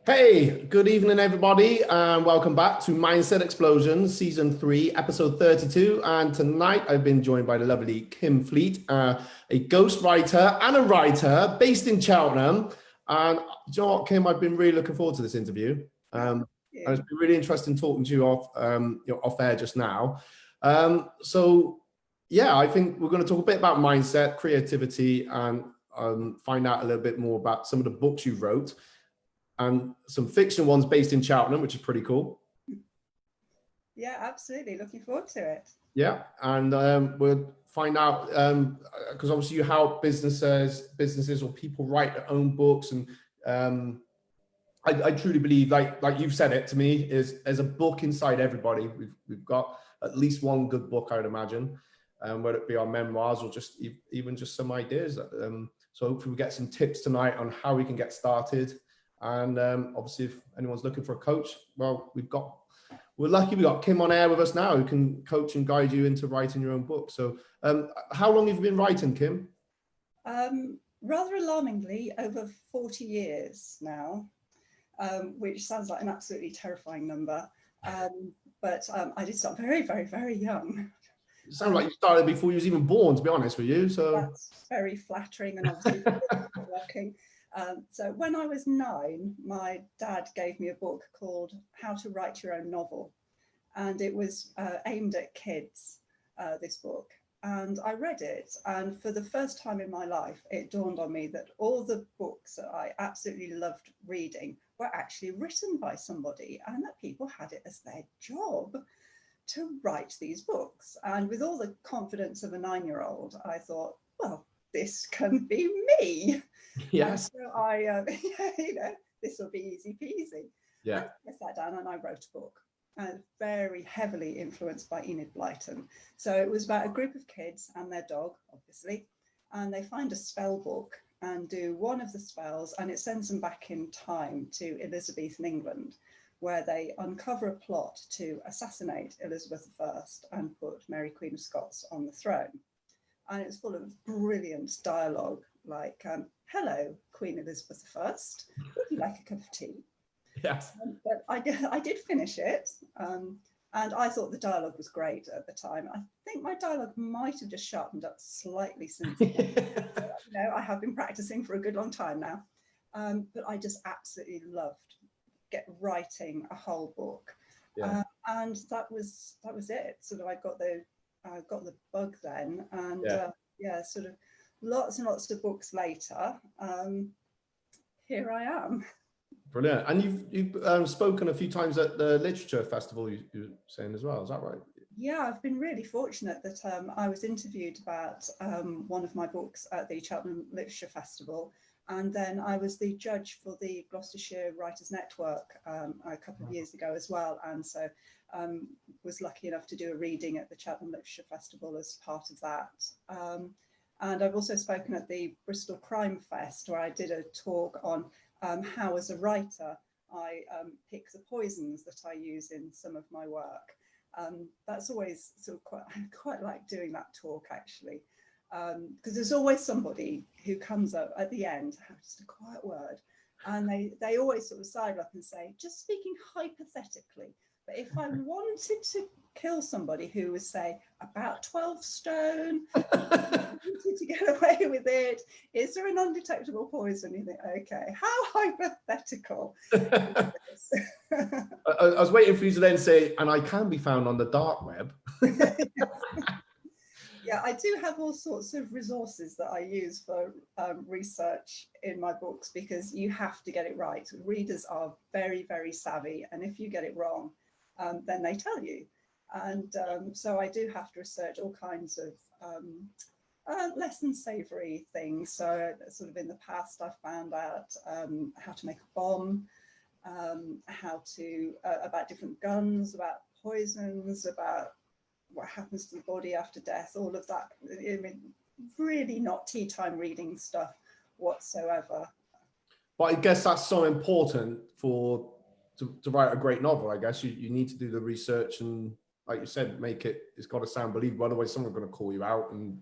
Hey, good evening, everybody, and welcome back to Mindset Explosion, Season 3, Episode 32. And tonight I've been joined by the lovely Kim Fleet, a ghostwriter and a writer based in Cheltenham. And you know what, Kim, I've been really looking forward to this interview. And it's been really interesting talking to you off air just now. Yeah, I think we're going to talk a bit about mindset, creativity, and find out a little bit more about some of the books you wrote. And some fiction ones based in Cheltenham, which is pretty cool. Yeah, absolutely. Looking forward to it. Yeah, and we'll find out, because obviously you help businesses or people write their own books. And I truly believe, like you've said it to me, there's a book inside everybody. We've got at least one good book, I would imagine, whether it be our memoirs or just even just some ideas. So hopefully we get some tips tonight on how we can get started. And obviously, if anyone's looking for a coach, well, we're lucky we got Kim on air with us now, who can coach and guide you into writing your own book. So how long have you been writing, Kim? Rather alarmingly, over 40 years now, which sounds like an absolutely terrifying number. But I did start very, very, very young. It sounds like you started before you was even born, to be honest with you. So that's very flattering and obviously working. So when I was 9, my dad gave me a book called How to Write Your Own Novel. And it was aimed at kids, this book. And I read it. And for the first time in my life, it dawned on me that all the books that I absolutely loved reading were actually written by somebody, and that people had it as their job to write these books. And with all the confidence of a 9-year-old, I thought, well, this can be me. yes. And so I, this will be easy peasy. Yeah. And I sat down and I wrote a book, very heavily influenced by Enid Blyton. So it was about a group of kids and their dog, obviously, and they find a spell book and do one of the spells, and it sends them back in time to Elizabethan England, where they uncover a plot to assassinate Elizabeth I and put Mary Queen of Scots on the throne. And it's full of brilliant dialogue like, hello, Queen Elizabeth I, would you like a cup of tea? Yes. But I did finish it, and I thought the dialogue was great at the time. I think my dialogue might have just sharpened up slightly since then. I have been practicing for a good long time now, but I just absolutely loved writing a whole book. Yeah. And that was it. Sort of, I got the bug then, and sort of lots and lots of books later, here I am. Brilliant. And you've spoken a few times at the literature festival, you're saying as well, is that right? Yeah, I've been really fortunate that I was interviewed about one of my books at the Cheltenham Literature Festival, and then I was the judge for the Gloucestershire Writers Network a couple of years ago as well, and so was lucky enough to do a reading at the Cheltenham Literature Festival as part of that. And I've also spoken at the Bristol Crime Fest, where I did a talk on how, as a writer, I pick the poisons that I use in some of my work. That's always sort of I quite like doing that talk, actually, because there's always somebody who comes up at the end, just a quiet word, and they always sort of side up and say, just speaking hypothetically, but if I wanted to kill somebody who was, say, about 12 stone, wanted to get away with it, is there an undetectable poison? You think, okay, how hypothetical. I was waiting for you to then say, and I can be found on the dark web. Yeah, I do have all sorts of resources that I use for research in my books, because you have to get it right. Readers are very, very savvy, and if you get it wrong, then they tell you. And so I do have to research all kinds of less than savoury things. So sort of in the past, I found out how to make a bomb, how to, about different guns, about poisons, about what happens to the body after death, all of that. I mean, really not tea time reading stuff whatsoever. But I guess that's so important to write a great novel. I guess you need to do the research and, like you said, it's got to sound believable. Otherwise, someone's going to call you out. And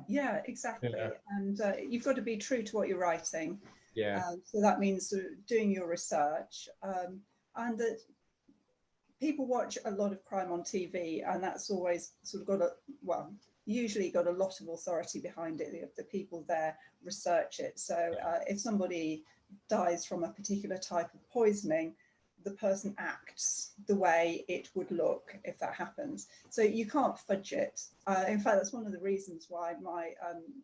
yeah, exactly. Yeah. And you've got to be true to what you're writing. Yeah. So that means sort of doing your research, and that people watch a lot of crime on TV, and that's always sort of got a, well, usually got a lot of authority behind it. The people there research it. So if somebody dies from a particular type of poisoning, the person acts the way it would look if that happens. So you can't fudge it. In fact, that's one of the reasons why my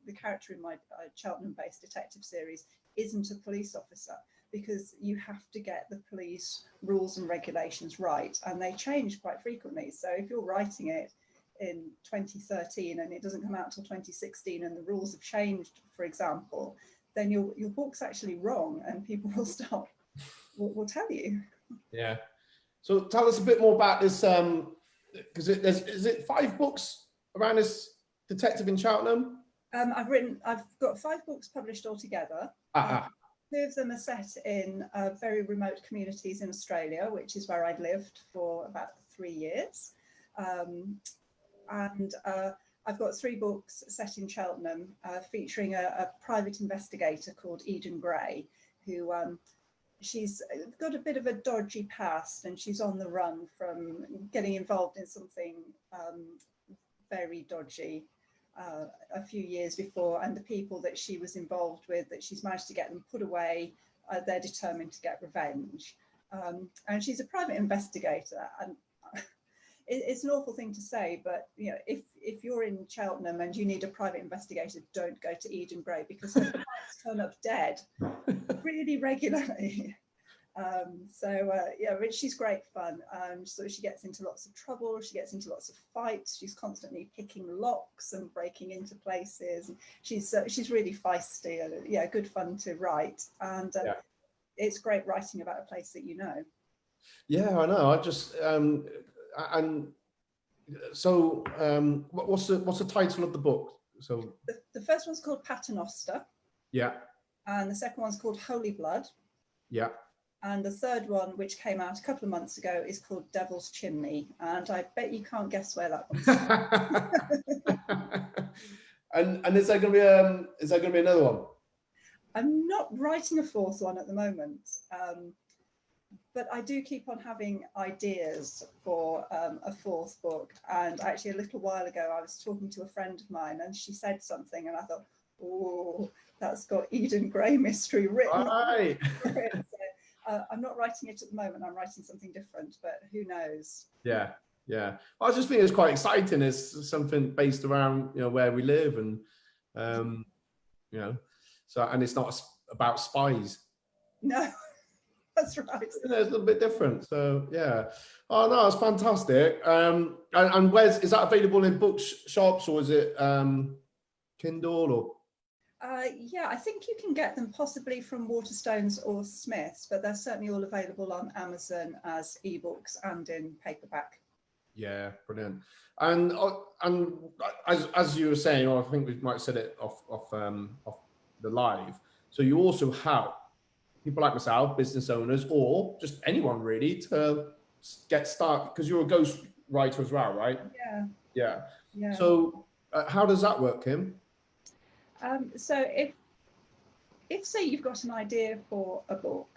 the character in my Cheltenham-based detective series isn't a police officer, because you have to get the police rules and regulations right, and they change quite frequently. So if you're writing it in 2013 and it doesn't come out till 2016 and the rules have changed, for example, then your book's actually wrong, and people will start will tell you. Yeah. So tell us a bit more about this, because is it 5 books around this detective in Cheltenham? I've got 5 books published altogether. 2 of them are set in very remote communities in Australia, which is where I'd lived for about 3 years. And I've got 3 books set in Cheltenham, featuring a private investigator called Eden Gray, who she's got a bit of a dodgy past, and she's on the run from getting involved in something very dodgy a few years before, and the people that she was involved with, that she's managed to get them put away, they're determined to get revenge. And she's a private investigator, and it's an awful thing to say, but you know, if you're in Cheltenham and you need a private investigator, don't go to Eden Gray, because her clients turn up dead really regularly. Yeah, but she's great fun. So she gets into lots of trouble, she gets into lots of fights, she's constantly picking locks and breaking into places. She's really feisty, and yeah, good fun to write. And it's great writing about a place that you know. Yeah, I know. I just and so what's the title of the book? So the first one's called Paternoster. Yeah. And the second one's called Holy Blood. Yeah. And the third one, which came out a couple of months ago, is called Devil's Chimney. And I bet you can't guess where that one's from. And is there going to be another one? I'm not writing a 4th one at the moment, but I do keep on having ideas for a 4th book. And actually, a little while ago, I was talking to a friend of mine, and she said something, and I thought, oh, that's got Eden Gray mystery written Right. for it. So, I'm not writing it at the moment. I'm writing something different, but who knows? Yeah, yeah. I just think it's quite exciting. It's something based around, you know, where we live, and you know, so, and it's not about spies. No, that's right. It's a little bit different. So yeah. Oh no, it's fantastic. And is that available in bookshops, or is it Kindle or? Yeah, I think you can get them possibly from Waterstones or Smiths, but they're certainly all available on Amazon as ebooks and in paperback. Yeah, brilliant. And as you were saying, or I think we might have said it off the live. So you also have people like myself, business owners, or just anyone really, to get started, because you're a ghost writer as well, right? Yeah. Yeah. Yeah. So how does that work, Kim? So if say you've got an idea for a book,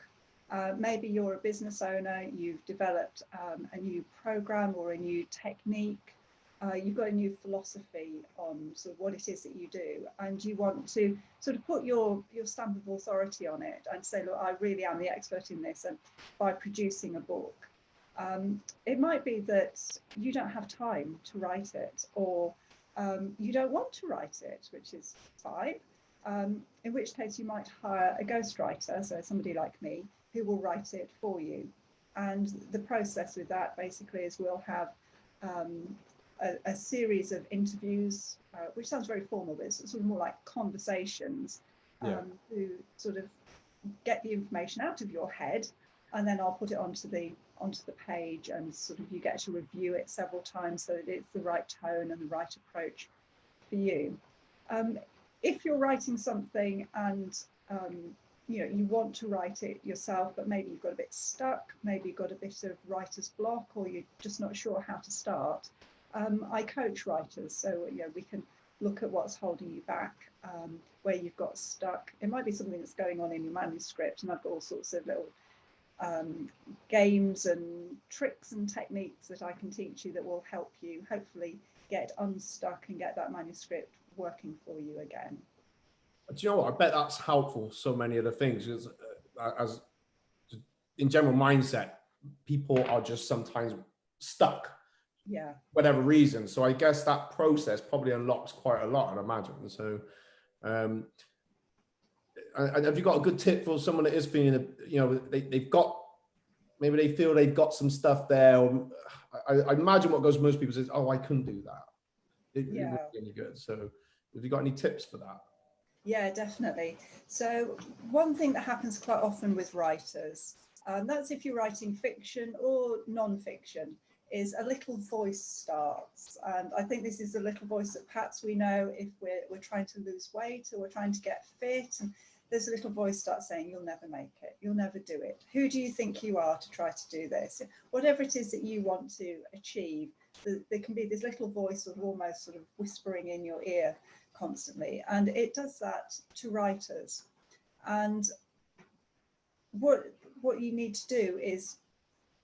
maybe you're a business owner, you've developed a new program or a new technique, you've got a new philosophy on sort of what it is that you do, and you want to sort of put your stamp of authority on it and say, look, I really am the expert in this, and by producing a book, it might be that you don't have time to write it, or you don't want to write it, which is fine. In which case you might hire a ghostwriter, so somebody like me, who will write it for you. And the process with that basically is we'll have a series of interviews, which sounds very formal, but it's sort of more like conversations, to sort of get the information out of your head, and then I'll put it onto the page, and sort of you get to review it several times so that it's the right tone and the right approach for you. If you're writing something and you know, you want to write it yourself, but maybe you've got a bit stuck, maybe you've got a bit of writer's block, or you're just not sure how to start, I coach writers, so you know, we can look at what's holding you back, where you've got stuck. It might be something that's going on in your manuscript, and I've got all sorts of little games and tricks and techniques that I can teach you that will help you hopefully get unstuck and get that manuscript working for you again. Do you know what? I bet that's helpful. So many of the things, as in general mindset, people are just sometimes stuck. Yeah. Whatever reason. So I guess that process probably unlocks quite a lot, I'd imagine. So, and have you got a good tip for someone that is feeling, you know, they've got, maybe they feel they've got some stuff there, or I imagine what goes to most people is, oh, I couldn't do that. It wouldn't be any good. So have you got any tips for that? Yeah, definitely. So one thing that happens quite often with writers, that's if you're writing fiction or non-fiction, is a little voice starts. And I think this is a little voice that perhaps we know if we're trying to lose weight or we're trying to get fit, and there's a little voice starts saying, you'll never make it, you'll never do it. Who do you think you are to try to do this? Whatever it is that you want to achieve, there can be this little voice sort of almost sort of whispering in your ear constantly, and it does that to writers. And what you need to do is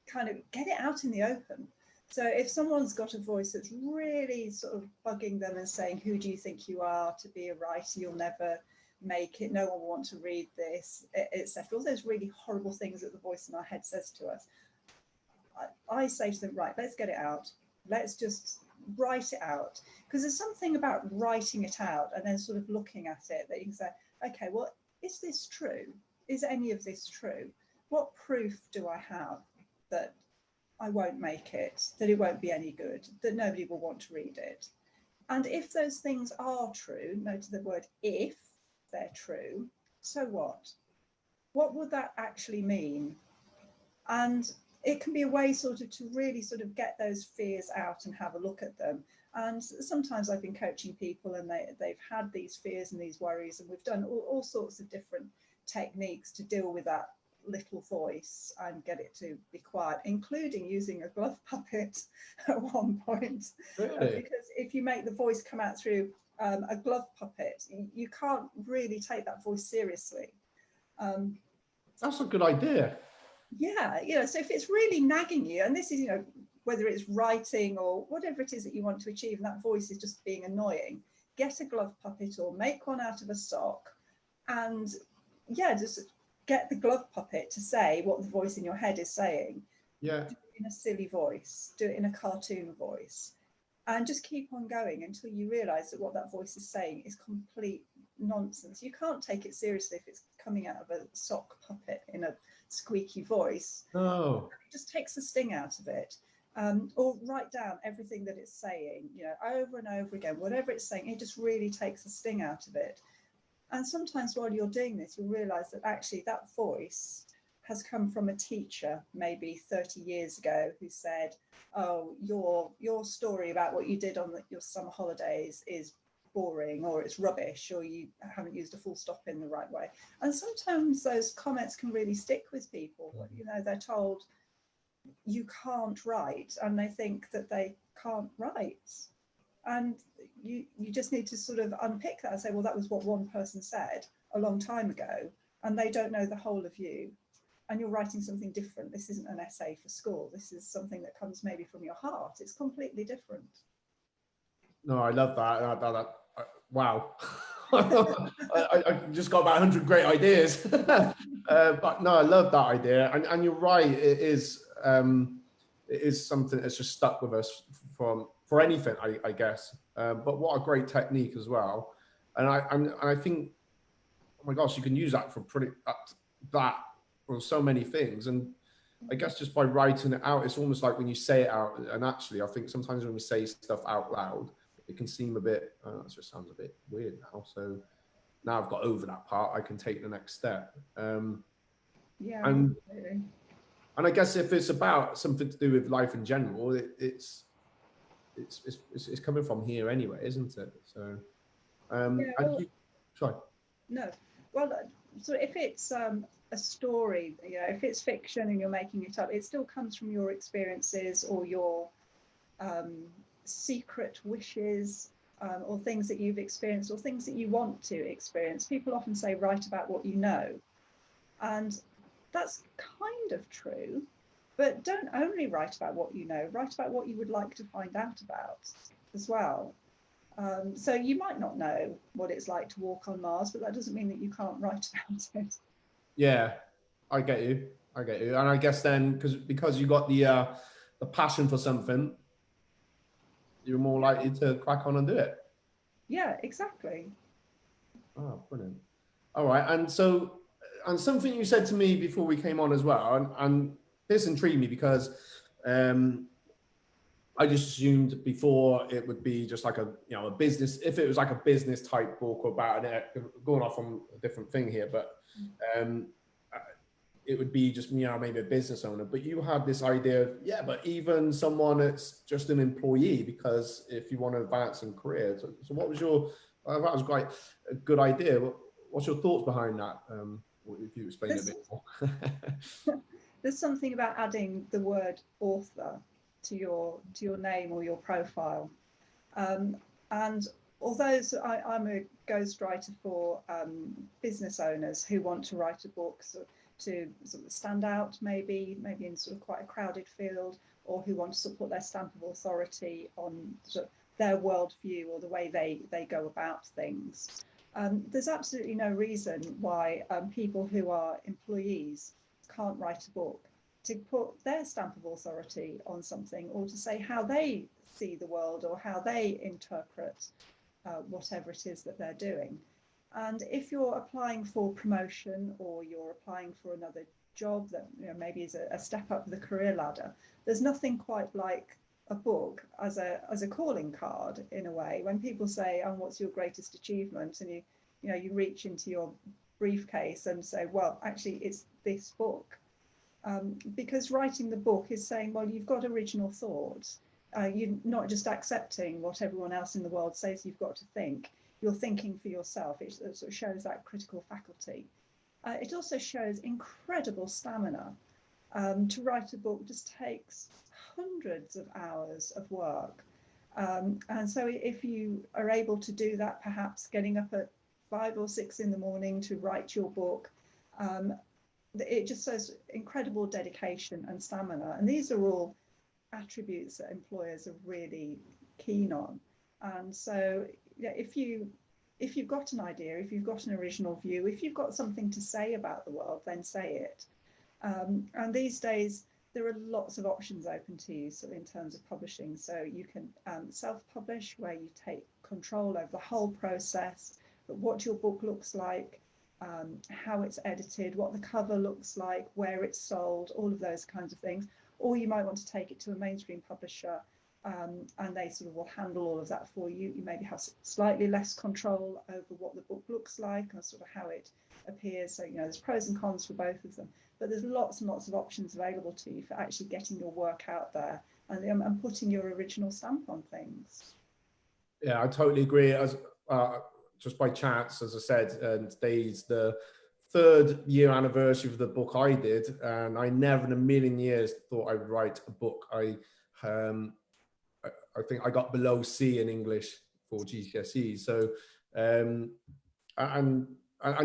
kind of get it out in the open. So if someone's got a voice that's really sort of bugging them and saying, who do you think you are to be a writer, you'll never make it, no one will want to read this, etc., all those really horrible things that the voice in our head says to us, I say to them, right, let's get it out, let's just write it out. Because there's something about writing it out and then sort of looking at it that you can say, okay, well, is this true? Is any of this true? What proof do I have that I won't make it, that it won't be any good, that nobody will want to read it? And if those things are true, note the word if, they're true, so what? What would that actually mean? And it can be a way sort of to really sort of get those fears out and have a look at them. And sometimes I've been coaching people and they've had these fears and these worries, and we've done all sorts of different techniques to deal with that little voice and get it to be quiet, including using a glove puppet at one point. Really? Because if you make the voice come out through a glove puppet, you can't really take that voice seriously. That's a good idea. Yeah, you know, so if it's really nagging you, and this is, you know, whether it's writing or whatever it is that you want to achieve, and that voice is just being annoying, get a glove puppet or make one out of a sock, and yeah, just get the glove puppet to say what the voice in your head is saying. Yeah. Do it in a silly voice, do it in a cartoon voice, and just keep on going until you realize that what that voice is saying is complete nonsense. You can't take it seriously if it's coming out of a sock puppet in a squeaky voice. No. It just takes the sting out of it. Or write down everything that it's saying, you know, over and over again, whatever it's saying, it just really takes the sting out of it. And sometimes while you're doing this, you'll realize that actually that voice has come from a teacher maybe 30 years ago who said, oh, your story about what you did on your summer holidays is boring, or it's rubbish, or you haven't used a full stop in the right way. And sometimes those comments can really stick with people. You know, they're told you can't write and they think that they can't write. And you just need to sort of unpick that and say, well, that was what one person said a long time ago, and they don't know the whole of you. And you're writing something different. This isn't an essay for school. This is something that comes maybe from your heart. It's completely different. No, I love that. Wow. I just got about 100 great ideas. But no, I love that idea. And you're right. It is something that's just stuck with us for anything, I guess. But what a great technique as well. And I think, oh my gosh, you can use that for that for so many things. And I guess just by writing it out, it's almost like when you say it out. And actually, I think sometimes when we say stuff out loud, it can seem a bit, that just sounds a bit weird now. So now I've got over that part, I can take the next step. Yeah. And I guess if it's about something to do with life in general, it's coming from here anyway, isn't it? So, sorry. No, well, so if it's a story, you know, if it's fiction and you're making it up, it still comes from your experiences or your secret wishes. or things that you've experienced or things that you want to experience. People often say, write about what you know. And that's kind of true, but don't only write about what you know, write about what you would like to find out about as well. So you might not know what it's like to walk on Mars, but that doesn't mean that you can't write about it. Yeah, I get you. I get you. And I guess then because you got the passion for something, you're more likely to crack on and do it. Yeah, exactly. Oh, brilliant. All right. And so, and something you said to me before we came on as well, and this intrigued me because I just assumed before it would be just like a business, if it was like a business type book about it, going off on a different thing here, but it would be just, maybe a business owner. But you had this idea of, yeah, but even someone that's just an employee, because if you want to advance in career. So what was that was quite a good idea. What's your thoughts behind that? If you explain a bit more. There's something about adding the word author to your name or your profile. And although I'm a ghostwriter for business owners who want to write a book to sort of stand out, maybe in sort of quite a crowded field, or who want to support their stamp of authority on sort of their worldview or the way they go about things. There's absolutely no reason why people who are employees can't write a book to put their stamp of authority on something, or to say how they see the world or how they interpret whatever it is that they're doing. And if you're applying for promotion, or you're applying for another job that maybe is a step up the career ladder, there's nothing quite like a book as a calling card, in a way. When people say, "Oh, what's your greatest achievement?" and you reach into your briefcase and say, "Well, actually, it's this book." Because writing the book is saying, well, you've got original thoughts. You're not just accepting what everyone else in the world says you've got to think. You're thinking for yourself. It sort of shows that critical faculty. It also shows incredible stamina. To write a book just takes hundreds of hours of work. And so if you are able to do that, perhaps getting up at 5 or 6 in the morning to write your book, it just shows incredible dedication and stamina. And these are all attributes that employers are really keen on. And so if you've got an idea, if you've got an original view, if you've got something to say about the world, then say it. And these days, there are lots of options open to you in terms of publishing. So you can self-publish, where you take control over the whole process, but what your book looks like, how it's edited, what the cover looks like, where it's sold, all of those kinds of things. Or you might want to take it to a mainstream publisher, and they sort of will handle all of that for you. You maybe have slightly less control over what the book looks like and sort of how it appears. So, there's pros and cons for both of them, but there's lots and lots of options available to you for actually getting your work out there and putting your original stamp on things. Yeah, I totally agree. As just by chance, as I said, today's the 3rd year anniversary of the book I did, and I never in a million years thought I would write a book. I think I got below C in English for GCSE. So, and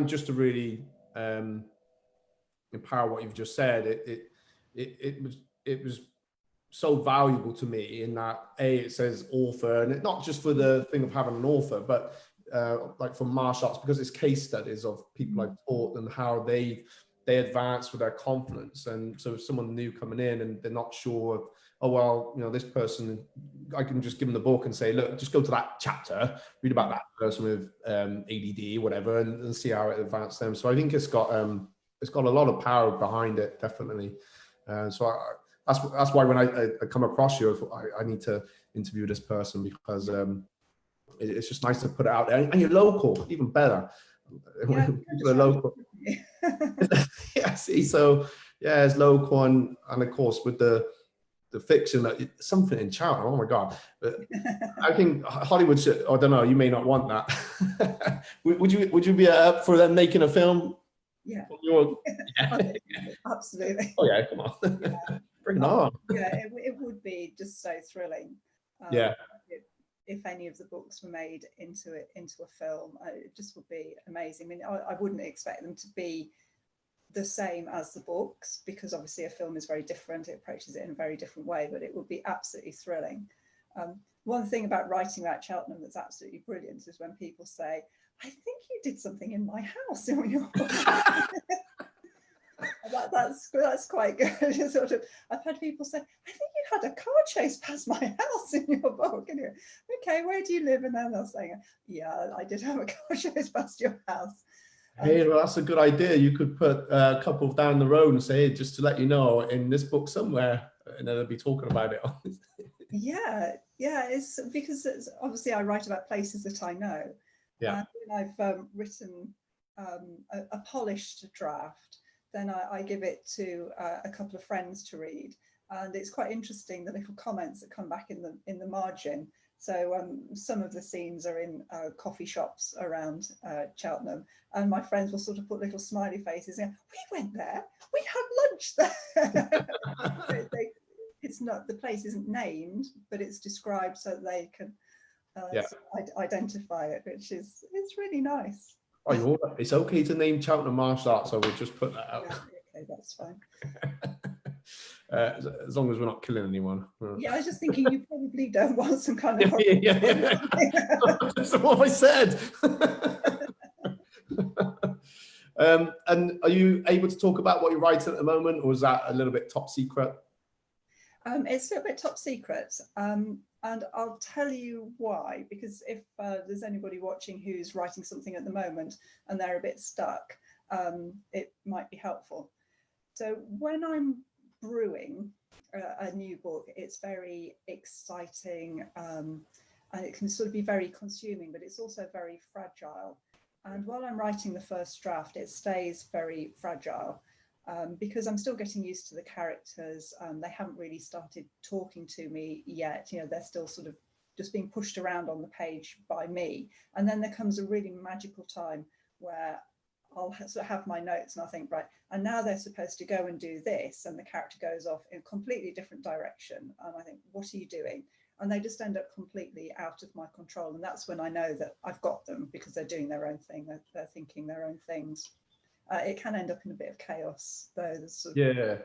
just to really empower what you've just said, it was so valuable to me in that it says author, and not just for the thing of having an author, but like for martial arts, because it's case studies of people I've taught and how they advance with their confidence. And so if someone new coming in and they're not sure, oh well, this person, I can just give them the book and say, look, just go to that chapter, read about that person with ADD, whatever, and see how it advanced them. So I think it's got a lot of power behind it, definitely. So that's why when I come across you, I need to interview this person, because it's just nice to put it out there. And you're local, even better. Yeah, People are local. Yeah, see, so yeah, it's local, and of course with the fiction, that something in Cheltenham. Oh my God! But I think Hollywood should. I don't know. You may not want that. Would you be up for them making a film? Yeah. Yeah. Absolutely. Oh yeah, come on. Yeah. Bring it on. Yeah, it would be just so thrilling. Yeah. if any of the books were made into a film. It just would be amazing. I mean, I wouldn't expect them to be the same as the books, because obviously a film is very different, it approaches it in a very different way, but it would be absolutely thrilling. One thing about writing about Cheltenham that's absolutely brilliant is when people say, I think you did something in my house in your book. That's quite good. Sort of, I've had people say, I think you had a car chase past my house in your book. And you're, okay, where do you live? And then they'll say, yeah, I did have a car chase past your house. Hey, well, that's a good idea. You could put a couple down the road and say, hey, just to let you know, in this book somewhere, and then they'll be talking about it. Yeah, it's because obviously I write about places that I know. Yeah. And when I've written a polished draft, then I give it to a couple of friends to read, and it's quite interesting the little comments that come back in the margin. So some of the scenes are in coffee shops around Cheltenham, and my friends will sort of put little smiley faces and go, we went there, we had lunch there. It's not, the place isn't named, but it's described so that they can identify it, which is, it's really nice. Oh, it's okay to name Cheltenham martial arts, so we'll just put that out. Yeah, okay, that's fine. As long as we're not killing anyone. Yeah, I was just thinking you probably don't want some kind of yeah. That's what I said. And are you able to talk about what you're writing at the moment, or is that a little bit top secret? It's a little bit top secret, and I'll tell you why, because if there's anybody watching who's writing something at the moment and they're a bit stuck, it might be helpful. So when I'm brewing a new book, it's very exciting, and it can sort of be very consuming, but it's also very fragile. And while I'm writing the first draft, it stays very fragile. Because I'm still getting used to the characters. They haven't really started talking to me yet. You know, they're still sort of just being pushed around on the page by me. And then there comes a really magical time where I'll sort of have my notes and I'll think, right, and now they're supposed to go and do this, and the character goes off in a completely different direction. And I think, what are you doing? And they just end up completely out of my control. And that's when I know that I've got them, because they're doing their own thing. They're thinking their own things. It can end up in a bit of chaos, though. There's sort of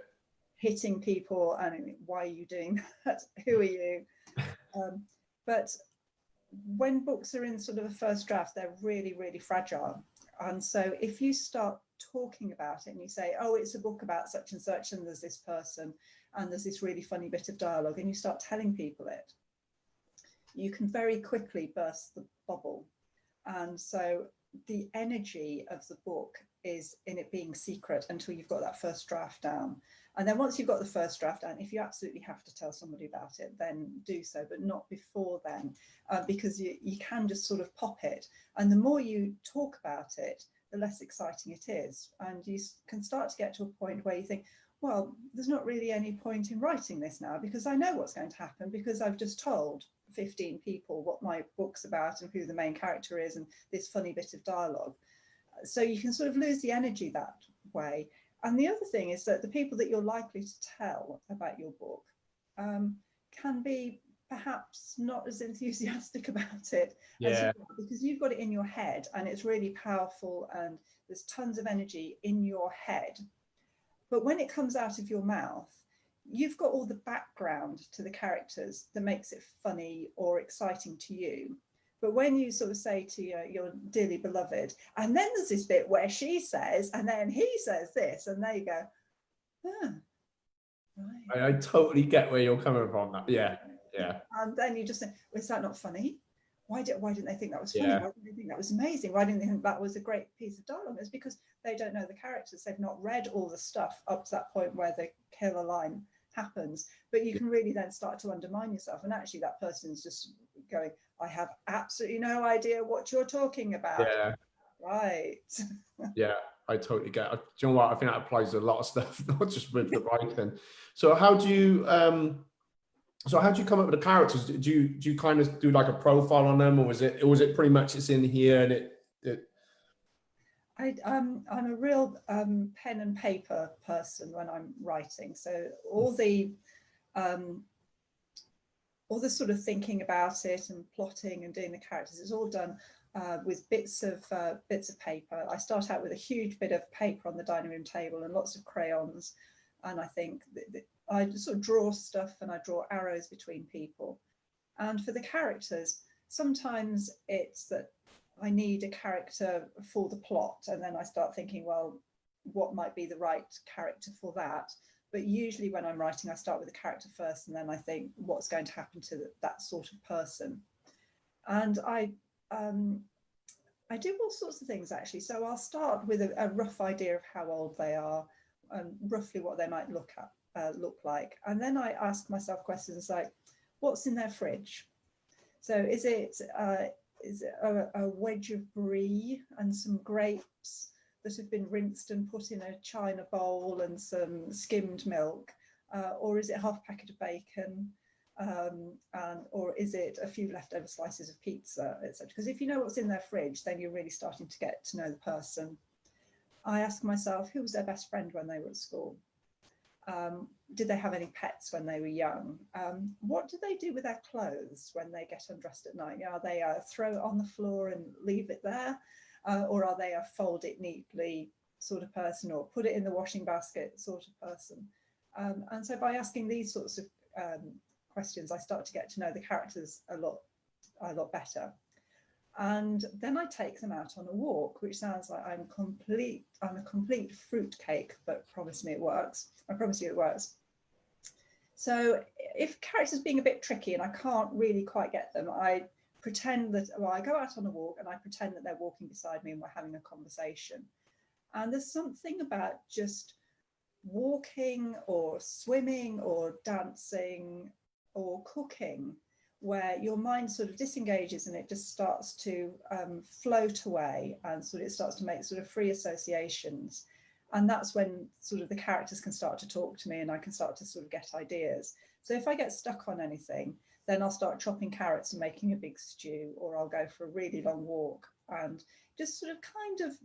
hitting people and why are you doing that? Who are you? But when books are in sort of a first draft, they're really, really fragile. And so if you start talking about it and you say, oh, it's a book about such and such, and there's this person, and there's this really funny bit of dialogue, and you start telling people it, you can very quickly burst the bubble. And so the energy of the book is in it being secret until you've got that first draft down. And then once you've got the first draft down, if you absolutely have to tell somebody about it, then do so, but not before then, because you can just sort of pop it. And the more you talk about it, the less exciting it is. And you can start to get to a point where you think, well, there's not really any point in writing this now, because I know what's going to happen, because I've just told 15 people what my book's about and who the main character is and this funny bit of dialogue. So you can sort of lose the energy that way. And the other thing is that the people that you're likely to tell about your book can be perhaps not as enthusiastic about it as you are, because you've got it in your head and it's really powerful and there's tons of energy in your head. But when it comes out of your mouth, you've got all the background to the characters that makes it funny or exciting to you. But when you sort of say to your dearly beloved, and then there's this bit where she says, and then he says this, and there you go, right. I totally get where you're coming from. Yeah. And then you just think, well, is that not funny? Why didn't they think that was funny? Why didn't they think that was amazing? Why didn't they think that was a great piece of dialogue? It's because they don't know the characters. They've not read all the stuff up to that point where the killer line happens. But you can really then start to undermine yourself. And actually that person is just going, I have absolutely no idea what you're talking about. Yeah. Right. Yeah, I totally get it. Do you know what? I think that applies to a lot of stuff, not just with the writing. So how do you come up with the characters? Do you kind of do like a profile on them, or was it pretty much it's in here and it I'm a real pen and paper person when I'm writing. So all all the sort of thinking about it and plotting and doing the characters, it's all done with bits of paper. I start out with a huge bit of paper on the dining room table and lots of crayons, and I think I sort of draw stuff and I draw arrows between people. And for the characters, sometimes it's that I need a character for the plot, and then I start thinking, well, what might be the right character for that? But usually when I'm writing, I start with the character first, and then I think what's going to happen to that sort of person. And I do all sorts of things, actually. So I'll start with a rough idea of how old they are and roughly what they might look like. And then I ask myself questions like, what's in their fridge? So is it a wedge of brie and some grapes that have been rinsed and put in a china bowl and some skimmed milk? Or is it half a packet of bacon? Or is it a few leftover slices of pizza, etc.? Because if you know what's in their fridge, then you're really starting to get to know the person. I ask myself, who was their best friend when they were at school? Did they have any pets when they were young? What do they do with their clothes when they get undressed at night? Are they throw it on the floor and leave it there? Or are they a fold it neatly sort of person, or put it in the washing basket sort of person? And so by asking these sorts of questions, I start to get to know the characters a lot better. And then I take them out on a walk, which sounds like I'm a complete fruitcake, but promise me it works. I promise you it works. So if characters being a bit tricky and I can't really quite get them, I pretend that, well, I go out on a walk and I pretend that they're walking beside me and we're having a conversation. And there's something about just walking or swimming or dancing or cooking where your mind sort of disengages and it just starts to float away, and sort of it starts to make sort of free associations. And that's when sort of the characters can start to talk to me and I can start to sort of get ideas. So if I get stuck on anything, then I'll start chopping carrots and making a big stew, or I'll go for a really long walk and just sort of kind of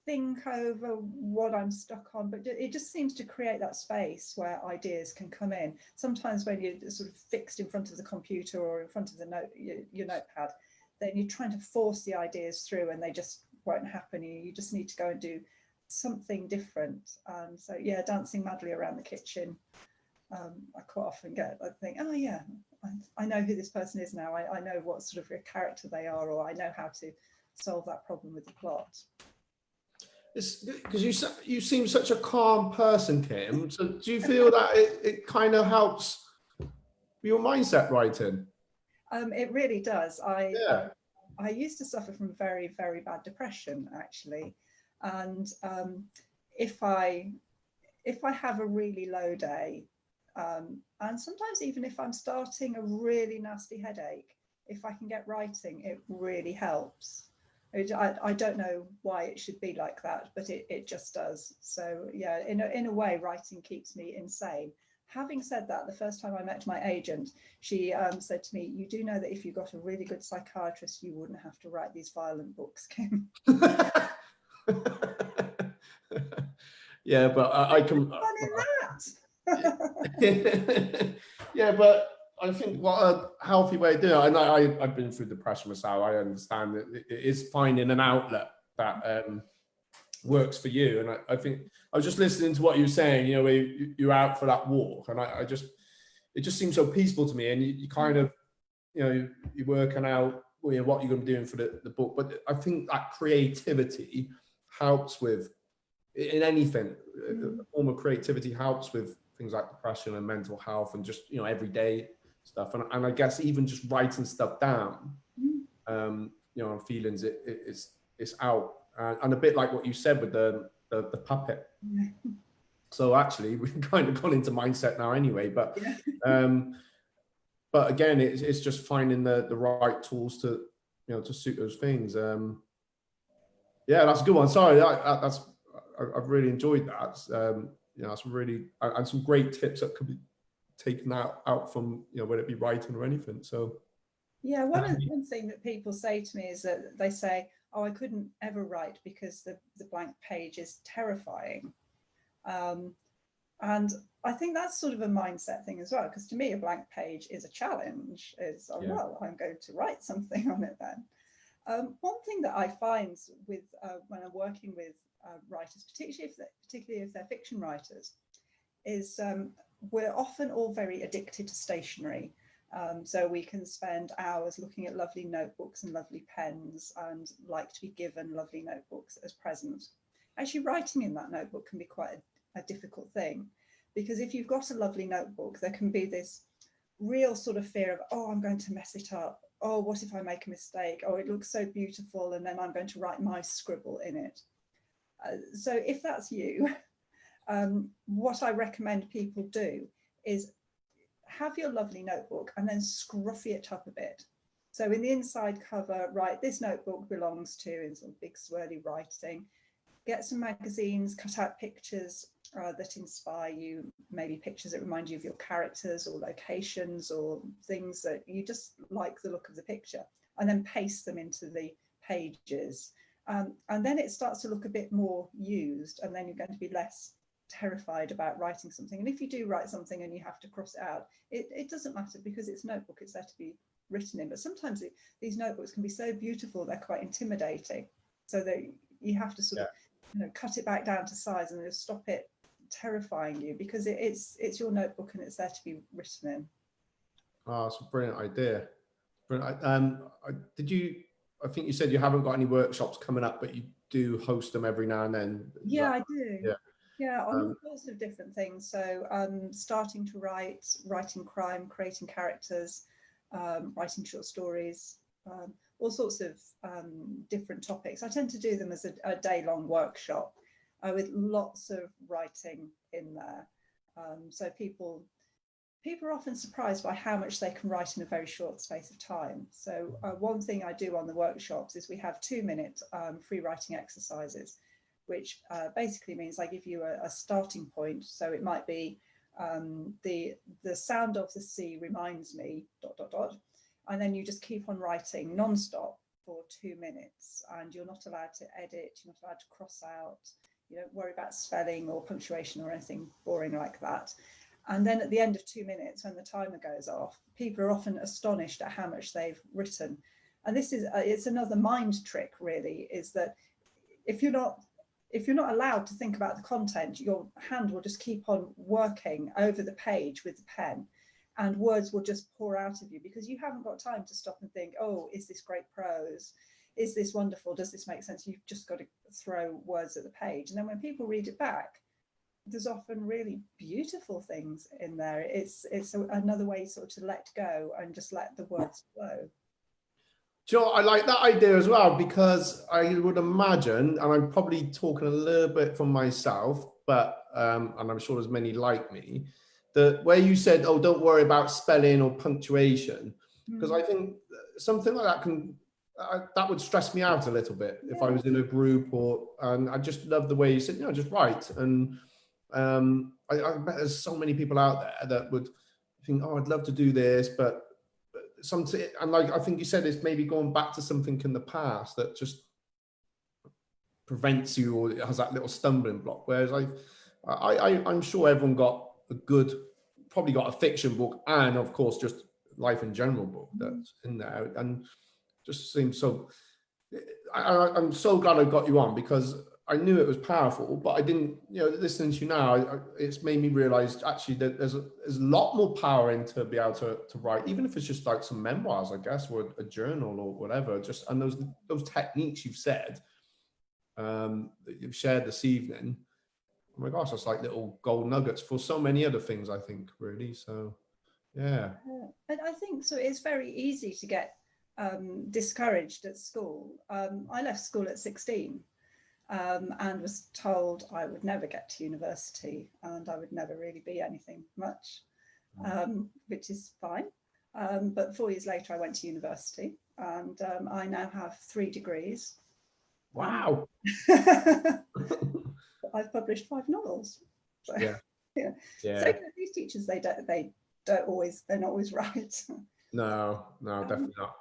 think over what I'm stuck on, but it just seems to create that space where ideas can come in. Sometimes when you're sort of fixed in front of the computer or in front of your notepad, then you're trying to force the ideas through and they just won't happen. You just need to go and do something different. So yeah, dancing madly around the kitchen. I quite often I think, oh yeah, I know who this person is now. I know what sort of a character they are, or I know how to solve that problem with the plot. It's because you seem such a calm person, Kim. So do you feel that it kind of helps your mindset writing? It really does. I used to suffer from very, very bad depression, actually, and if I have a really low day, and sometimes even if I'm starting a really nasty headache, if I can get writing, it really helps. I don't know why it should be like that, but it just does. So yeah, in a way, writing keeps me insane. Having said that, the first time I met my agent, she said to me, "You do know that if you got a really good psychiatrist, you wouldn't have to write these violent books, Kim." Yeah, but I can. Fun in that. Yeah, but I think what a healthy way to do it. And I've been through depression myself. I understand that it is finding an outlet that works for you. And I think I was just listening to what you were saying. You know, where you're out for that walk, and it just seems so peaceful to me. And you kind of, you know, you're working out what you're going to be doing for the book. But I think that creativity helps with in anything. A form of creativity helps with things like depression and mental health and just, you know, everyday stuff. And I guess even just writing stuff down, you know, feelings, it's out. And a bit like what you said with the puppet. So actually, we've kind of gone into mindset now anyway. But but again, it's just finding the right tools to, you know, to suit those things. Yeah, that's a good one. Sorry, I've really enjoyed that. You know, some really and some great tips that could be taken out from, you know, whether it be writing or anything. So yeah, one thing that people say to me is that they say, "Oh, I couldn't ever write because the blank page is terrifying." And I think that's sort of a mindset thing as well, because to me, a blank page is a challenge. Is, oh, Yeah. well, I'm going to write something on it then. One thing that I find with when I'm working with writers, particularly if they're fiction writers, is we're often all very addicted to stationery. So we can spend hours looking at lovely notebooks and lovely pens and like to be given lovely notebooks as presents. Actually, writing in that notebook can be quite a difficult thing, because if you've got a lovely notebook, there can be this real sort of fear of, oh, I'm going to mess it up. Oh, what if I make a mistake? Oh, it looks so beautiful, and then I'm going to write my scribble in it. So if that's you, what I recommend people do is have your lovely notebook and then scruffy it up a bit. So in the inside cover, write, this notebook belongs to, in some big swirly writing. Get some magazines, cut out pictures that inspire you, maybe pictures that remind you of your characters or locations or things that you just like the look of the picture, and then paste them into the pages. And then it starts to look a bit more used, and then you're going to be less terrified about writing something. And if you do write something and you have to cross it out, it doesn't matter, because it's notebook, it's there to be written in. But sometimes these notebooks can be so beautiful, they're quite intimidating, so that you have to sort of cut it back down to size and just stop it terrifying you, because it's your notebook and it's there to be written in. Oh, it's a brilliant idea. Brilliant. I think you said you haven't got any workshops coming up, but you do host them every now and then. Yeah, I do. Yeah, on all sorts of different things. So starting to write, writing crime, creating characters, writing short stories, all sorts of different topics. I tend to do them as a day-long workshop with lots of writing in there. So people are often surprised by how much they can write in a very short space of time. So one thing I do on the workshops is we have 2-minute free writing exercises, which basically means I give you a starting point. So it might be the sound of the sea reminds me ... And then you just keep on writing non-stop for 2 minutes, and you're not allowed to edit, you're not allowed to cross out, you don't worry about spelling or punctuation or anything boring like that. And then at the end of 2 minutes, when the timer goes off, people are often astonished at how much they've written. And this is it's another mind trick, really, is that if you're not allowed to think about the content, your hand will just keep on working over the page with the pen, and words will just pour out of you, because you haven't got time to stop and think, oh, is this great prose? Is this wonderful? Does this make sense? You've just got to throw words at the page. And then when people read it back, there's often really beautiful things in there. It's another way sort of to let go and just let the words flow. Sure, I like that idea as well, because I would imagine, and I'm probably talking a little bit from myself, but and I'm sure there's many like me, that where you said, oh, don't worry about spelling or punctuation, because I think something like that that would stress me out a little bit if I was in a group, and I just love the way you said, just write. And I bet there's so many people out there that would think, oh, I'd love to do this, but and like I think you said, it's maybe going back to something in the past that just prevents you, or it has that little stumbling block. Whereas I'm sure everyone got probably got a fiction book, and of course just life in general book that's in there, and just seems so. I'm so glad I got you on, because I knew it was powerful, but I didn't, listening to you now, it's made me realize actually that there's a lot more power in to be able to write, even if it's just like some memoirs, I guess, or a journal or whatever. And those techniques you've said, that you've shared this evening, oh my gosh, that's like little gold nuggets for so many other things, I think, really. So, yeah. And I think so. It's very easy to get discouraged at school. I left school at 16. And was told I would never get to university and I would never really be anything much, which is fine. But 4 years later, I went to university, and I now have 3 degrees. Wow. I've published 5 novels. So, yeah. So these teachers, they're not always right. No, definitely not.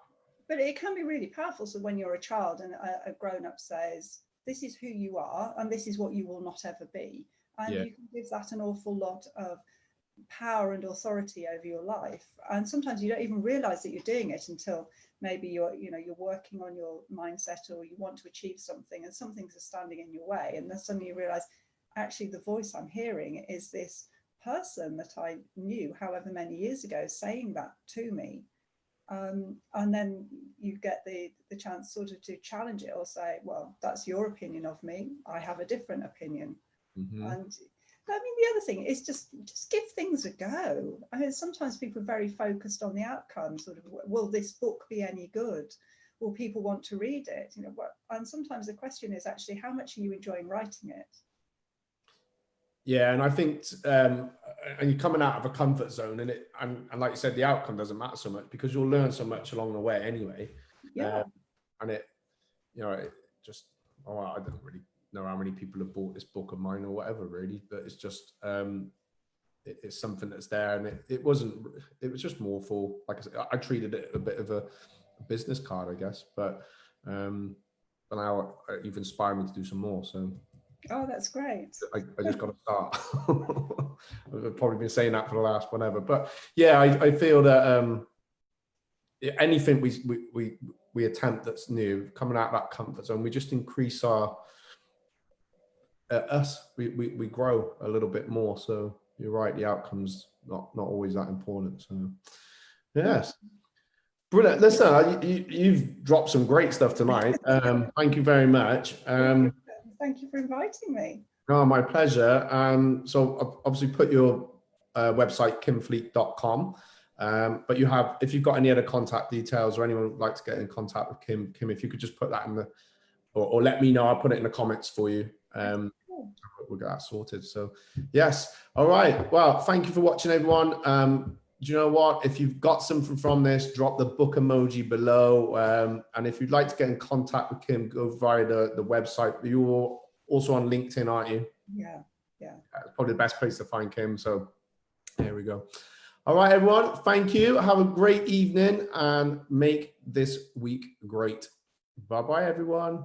But it can be really powerful. So when you're a child and a grown-up says, this is who you are and this is what you will not ever be, and you can give that an awful lot of power and authority over your life. And sometimes you don't even realize that you're doing it until maybe you're working on your mindset, or you want to achieve something and some things are standing in your way, and then suddenly you realize, actually the voice I'm hearing is this person that I knew however many years ago saying that to me. And then you get the chance sort of to challenge it, or say, well, that's your opinion of me, I have a different opinion. And I mean, the other thing is just give things a go. I mean, sometimes people are very focused on the outcome, sort of, will this book be any good? Will people want to read it? And sometimes the question is actually, how much are you enjoying writing it? Yeah, and I think, and you're coming out of a comfort zone, and like you said, the outcome doesn't matter so much, because you'll learn so much along the way anyway. Yeah. And it just, I don't really know how many people have bought this book of mine or whatever, really, but it's just, it's something that's there, and it was just more for, like I said, I treated it a bit of a business card, I guess, but now you've inspired me to do some more, so. Oh, that's great. I just got to start. I've probably been saying that for the last whatever, but yeah, I feel that anything we attempt that's new, coming out of that comfort zone, we just increase our we grow a little bit more. So you're right, the outcome's not always that important. So yes. Brilliant. Listen, you've dropped some great stuff tonight. Thank you very much. Thank you for inviting me. Oh, my pleasure. So obviously put your website, kimfleet.com. But if you've got any other contact details, or anyone would like to get in contact with Kim, if you could just put that in or let me know, I'll put it in the comments for you. We'll get that sorted. So yes. All right. Well, thank you for watching, everyone. Do you know what? If you've got something from this, drop the book emoji below. And if you'd like to get in contact with Kim, go via the website. You're also on LinkedIn, aren't you? Yeah. It's probably the best place to find Kim. So there we go. All right, everyone. Thank you. Have a great evening and make this week great. Bye-bye, everyone.